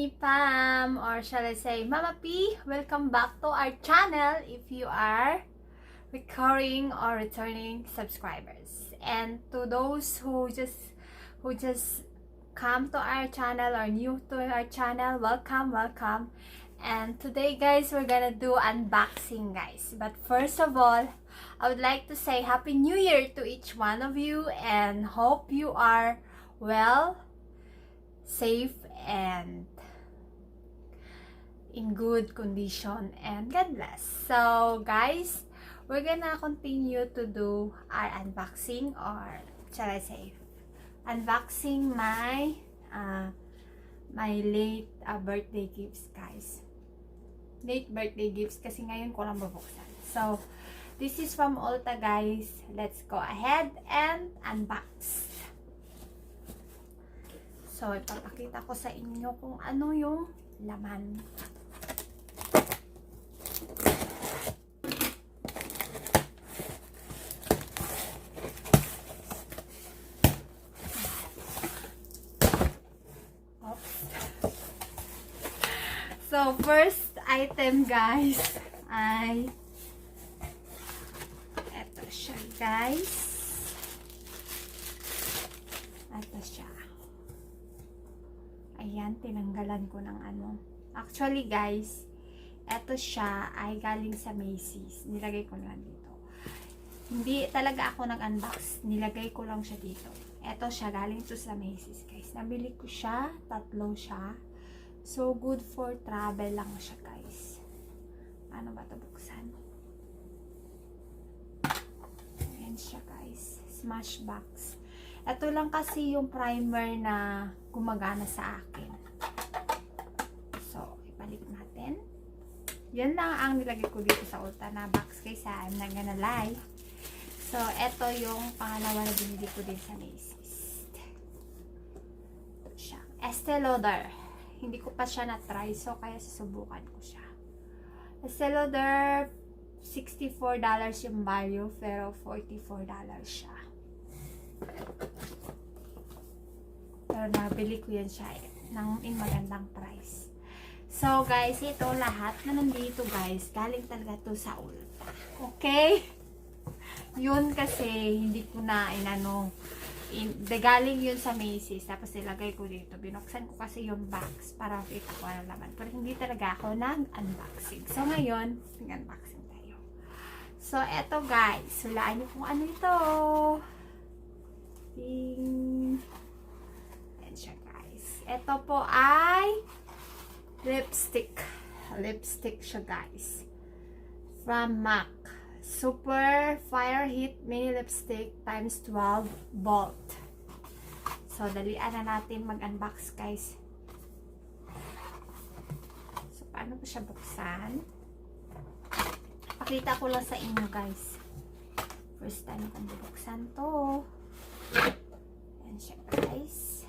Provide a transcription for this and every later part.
me, Pam, or shall I say Mama P. Welcome back to our channel if you are recurring or returning subscribers. And to those who just come to our channel or new to our channel, welcome. And today, guys, we're gonna do unboxing, guys. But first of all, I would like to say Happy New Year to each one of you and hope you are well, safe, and in good condition, and God bless. So guys, we're gonna continue to do our unboxing, or shall I say unboxing my late birthday gifts, guys. Late birthday gifts kasi ngayon ko lang babuksan. So this is from Ulta, guys. Let's go ahead and unbox. So, ipapakita ko sa inyo kung ano yung laman. Oops. So, first item, guys, ay eto siya, guys. Eto siya. Ayan, tinanggalan ko ng ano. Actually, guys, eto siya ay galing sa Macy's. Nilagay ko lang dito. Hindi talaga ako nag-unbox. Nilagay ko lang siya dito. Eto siya, galing to sa Macy's, guys. Nabili ko siya. 3 siya. So, good for travel lang siya, guys. Paano ba ito buksan? Ayan siya, guys. Smashbox. Ito lang kasi yung primer na gumagana sa akin. So, ibalik natin. Yan lang ang nilagay ko dito sa Ulta na box, guys. I'm not gonna lie. So, ito yung pangalawa na binili ko din sa Macy's. Ito siya. Estee Lauder. Hindi ko pa siya na-try, so kaya susubukan ko siya. Estee Lauder, $64 yung value, pero $44 siya. Pero nabili ko yan siya in magandang price. So guys, ito lahat na nandito, guys, galing talaga to sa Ulta. Okay? Yun kasi hindi ko na galing yun sa Macy's, tapos nilagay ko dito. Binuksan ko kasi yung box para makita ko ang laman. Pero hindi talaga ako nag-unboxing. So ngayon, nag-unboxing tayo. So eto, guys, hulaan niyo kung ano ito. Ding. Ayan siya, guys. Ito po ay lipstick. Lipstick siya, guys. From MAC. Super Fire Hit Mini Lipstick times 12 volt. So, dalian na natin mag-unbox, guys. So, paano ko siya buksan? Pakita ko lang sa inyo, guys. First time kong bubuksan to. Ayan siya, guys.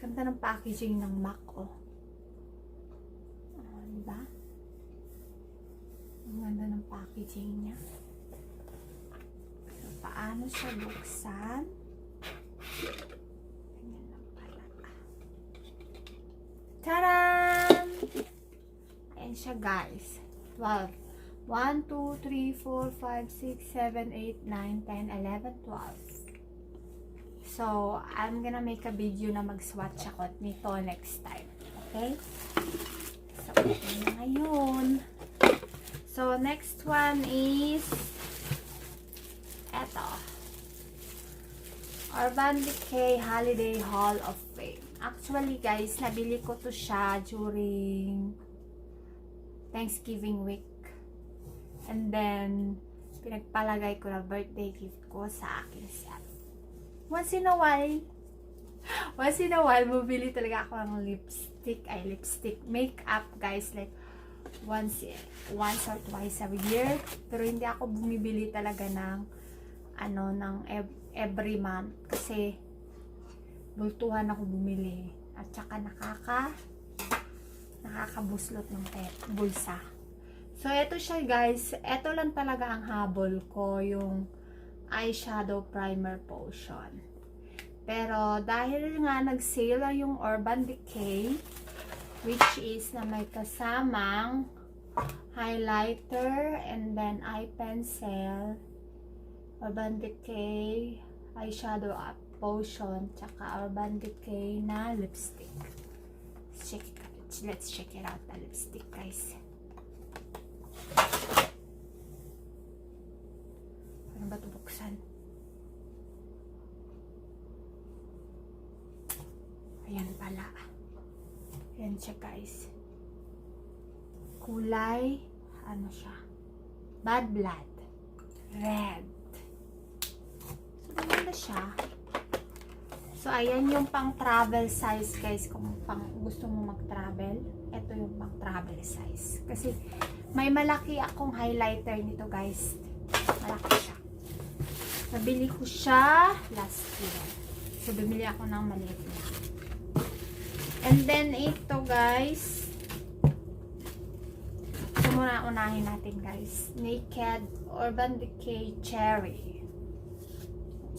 Ganda ng packaging ng MAC, oh. Diba? Ang ganda ng packaging niya. So, paano siya buksan? Ganyan lang pala. Taran! Ayan siya, guys. 12. 1, 2, 3, 4, 5, 6, 7, 8, 9, 10, 11, 12. So, I'm gonna make a video na mag-swatch ako nito next time. Okay? So, ito na ngayon. So, next one is eto. Urban Decay Holiday Hall of Fame. Actually, guys, nabili ko to siya during Thanksgiving week. And then, pinagpalagay ko na birthday gift ko sa aking self. Once in a while, bumili talaga ako ng lipstick, makeup, guys, like once or twice a year. Pero hindi ako bumibili talaga ng every month kasi bultuhan ako bumili at saka nakakabuslot ng bulsa. So ito siya, guys. Ito lang talaga ang habol ko, yung eyeshadow primer potion. Pero dahil nga nag-sale yung Urban Decay, which is na may kasamang highlighter and then eye pencil, Urban Decay eyeshadow potion, tsaka Urban Decay na lipstick. Let's check it out, the lipstick, guys. Ano ba ito buksan? Ayan pala. Ayan siya, guys. Kulay, ano siya? Bad Blood. Red. So, maganda siya. So, ayan yung pang travel size, guys. Kung gusto mo mag-travel, ito yung pang travel size. Kasi, may malaki akong highlighter nito, guys. Malaki siya. Nabili ko siya last year. So, bumili ako ng maliit na. And then, ito, guys. Ito muna unahin natin, guys. Naked Urban Decay Cherry.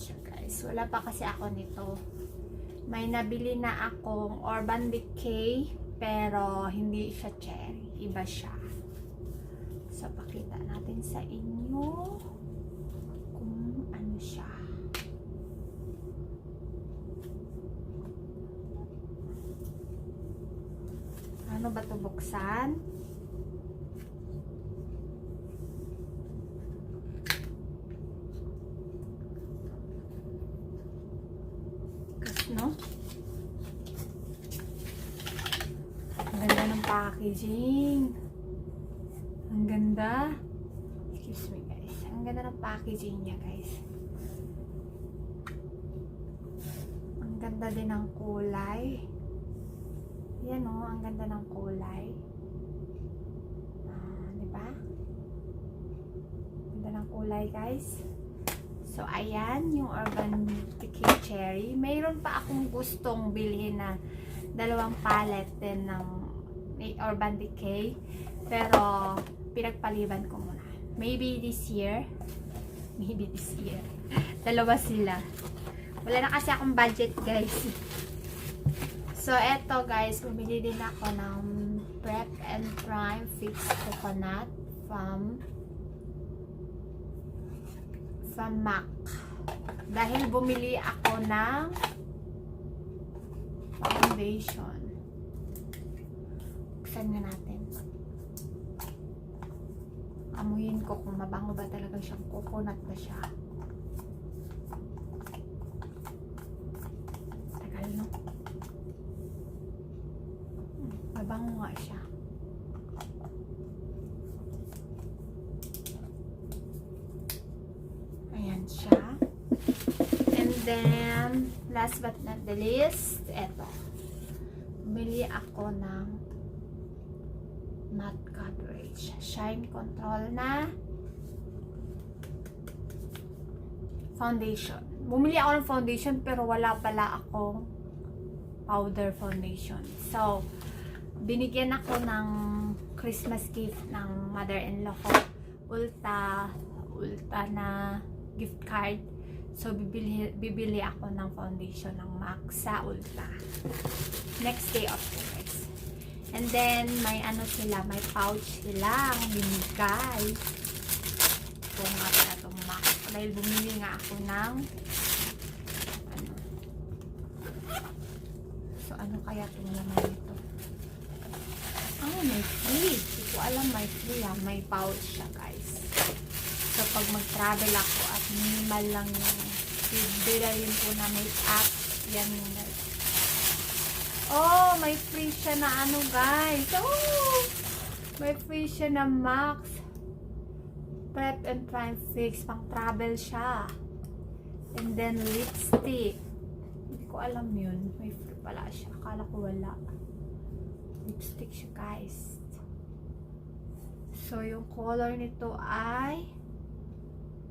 So, guys, wala pa kasi ako nito. May nabili na akong Urban Decay, pero hindi siya cherry. Iba siya. So, pakita natin sa inyo kung ano siya. Ano ba ito buksan? No? Ang ganda ng packaging. Ang ganda. Excuse me, guys. Ang ganda ng packaging niya, guys. Ang ganda din ng kulay. Yan o, ang ganda ng kulay. Diba? Ganda ng kulay, guys. So, ayan, yung Urban Decay Cherry. Mayroon pa akong gustong bilhin na dalawang palette din ng Urban Decay. Pero, pinagpaliban ko muna. Maybe this year. Maybe this year. Dalawa sila. Wala na kasi akong budget, guys. So, eto, guys. Bumili din ako ng Prep and Prime Fixed Coconut from MAC. Dahil bumili ako ng foundation. Buksan nga natin. Amuyin ko kung mabango ba talaga siyang coconut ba siya. Tagal, no? Mabango nga siya. Ayan siya. And then, last but not the least, eto. Bumili ako ng matte coverage. Shine control na foundation. Bumili ako ng foundation pero wala pala akong powder foundation. So, binigyan ako ng Christmas gift ng mother-in-law ko. Ulta na gift card. So, bibili ako ng foundation ng MAC sa Ulta. Next day of course. And then, may ano sila, may pouch sila ang binigay. Ito nga pala itong MAC. Dahil bumili nga ako ng ano. So, ano kaya itong naman ito? May free. Hindi ko alam may free ha. May pouch siya, guys. So, pag mag-travel ako at minimal lang yung bibilin ko na make-up, yan yung guys. Oh, may free siya na ano, guys. Oh, may free siya na Max Prep and Prime Fix. Pang travel siya. And then, lipstick. Hindi ko alam yun. May free pala siya. Akala ko wala. Lipstick siya, guys. So, yung color nito ay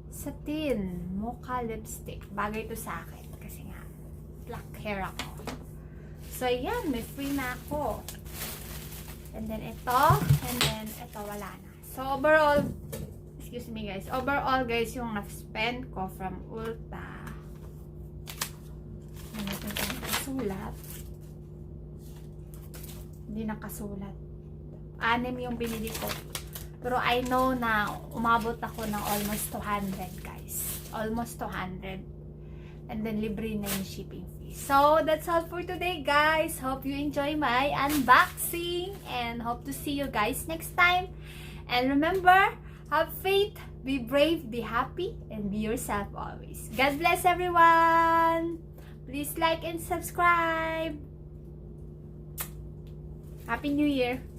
satin mocha lipstick. Bagay ito sa akin kasi nga black hair ako. So, yan. May free na ako. And then, ito. And then, ito. Wala na. So, overall, excuse me, guys. Overall, guys, yung na-spend ko from Ulta nakasulat. Hindi nakasulat. 6 yung binili ko. Pero I know na umabot ako ng almost 200, guys. Almost 200. And then, libre na yung shipping fee. So, that's all for today, guys. Hope you enjoy my unboxing. And hope to see you guys next time. And remember, have faith, be brave, be happy, and be yourself always. God bless everyone. Please like and subscribe. Happy New Year.